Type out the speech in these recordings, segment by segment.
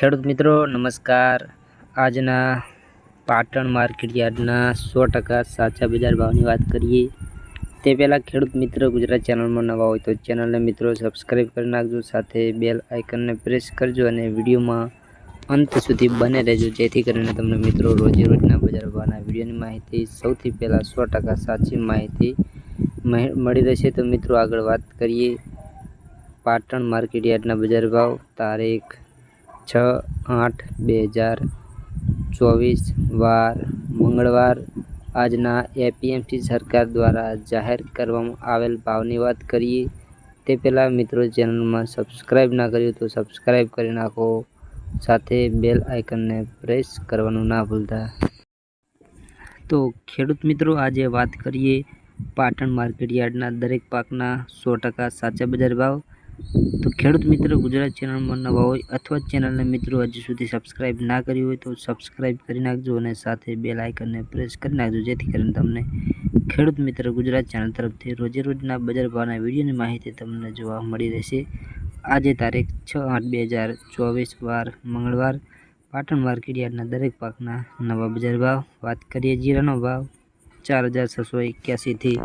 ખેડૂત મિત્રો નમસ્કાર। આજના પાટણ માર્કેટ યાર્ડના 100% સાચા બજાર ભાવની વાત કરીએ તે પહેલાં ખેડૂત મિત્રો ગુજરાત ચેનલમાં નવા હોય તો ચેનલને મિત્રો સબસ્ક્રાઈબ કરી નાખજો, સાથે બેલ આઇકનને પ્રેસ કરજો અને વિડીયોમાં અંત સુધી બને રહેજો, જેથી કરીને તમને મિત્રો રોજે રોજના બજાર ભાવના વિડીયોની માહિતી સૌથી પહેલાં 100% સાચી માહિતી મળી રહેશે। તો મિત્રો આગળ વાત કરીએ પાટણ માર્કેટ યાર્ડના બજાર ભાવ તારીખ 6/8/2024 વાર મંગળવાર। આજના એપીએમસી સરકાર દ્વારા જાહેર કરવામાં આવેલ ભાવની વાત કરીએ તે પહેલાં મિત્રો ચેનલમાં સબસ્ક્રાઈબ ના કર્યું તો સબસ્ક્રાઈબ કરી નાખો, સાથે બેલ આઇકનને પ્રેસ કરવાનું ના ભૂલતા। તો ખેડૂત મિત્રો આજે વાત કરીએ પાટણ માર્કેટ યાર્ડના દરેક પાકના 100% સાચા બજાર ભાવ। તો ખેડૂત મિત્રો ગુજરાત ચેનલમાં નવા હોય અથવા ચેનલને મિત્રો હજી સુધી સબસ્ક્રાઈબ ના કરી હોય તો સબસ્ક્રાઈબ કરી નાખજો અને સાથે બેલ આઇકનને પ્રેસ કરી નાખજો, જેથી કરીને તમને ખેડૂત મિત્ર ગુજરાત ચેનલ તરફથી રોજે રોજના બજાર ભાવના વિડીયોની માહિતી તમને જોવા મળી રહેશે। આજે તારીખ 6/8/2024 વાર મંગળવાર। પાટણ માર્કેટ યાર્ડના દરેક પાકના નવા બજાર ભાવ વાત કરીએ। જીરાનો ભાવ 4681 થી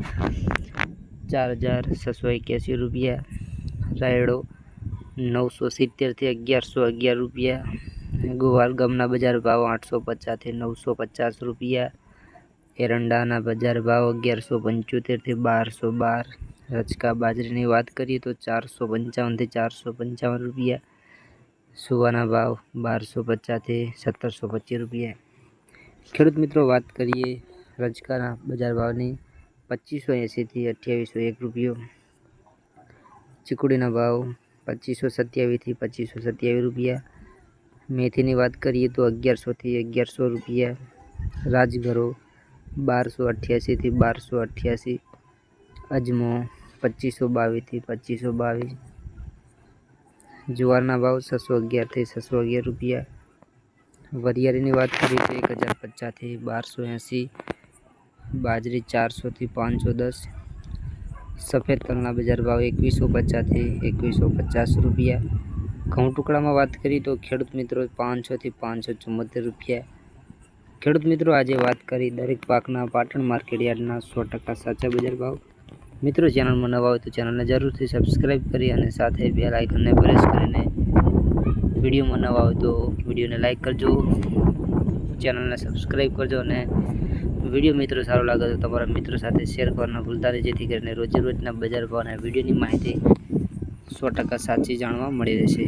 4681 રૂપિયા, રાયડો 970 થી 1111 રૂપિયા, ગુવાર ગમના બજાર ભાવ 850 થી 950 રૂપિયા, એરંડાના બજાર ભાવ 1175 થી 1212, રચકા બાજરીની વાત કરીએ તો 455 થી 455 રૂપિયા, સુવાના ભાવ 1250 થી 1725 રૂપિયા। ખેડૂત મિત્રો વાત કરીએ રચકાના બજાર ભાવની 2580 થી 2801 રૂપિયો, ચીકુડીના ભાવ 2527 થી 2527 રૂપિયા, મેથીની વાત કરીએ તો 1100 થી 1100 રૂપિયા, રાજગરો 1288 થી 1288, અજમો 2522 થી 2522, જુવારના ભાવ 611 થી 611 રૂપિયા, વરિયાળીની વાત કરીએ તો 1050 થી 1280, બાજરી 400 થી 510, સફેદ તલના બજાર ભાવ 2150 થી 2150 રૂપિયા। ઘઉં ટુકડામાં વાત કરીએ તો ખેડૂત મિત્રો 500 થી 574 રૂપિયા। ખેડૂત મિત્રો આજે વાત કરી દરેક પાકના પાટણ માર્કેટ યાર્ડના 100% સાચા બજાર ભાવ। મિત્રો ચેનલમાં નવા હોય તો ચેનલને જરૂરથી સબસ્ક્રાઈબ કરી અને સાથે બેલ આઇકનને પ્રેસ કરીને વિડીયોમાં નવા હોય તો વિડીયોને લાઇક કરજો, ચેનલને સબસ્ક્રાઈબ કરજો અને વિડીયો મિત્રો સારો લાગે તો તમારા મિત્રો સાથે શેર કરવાના ભૂલતા નહીં, જેથી કરીને રોજે રોજના બજાર ભાવના વિડીયોની માહિતી 100% સાચી જાણવા મળી રહેશે।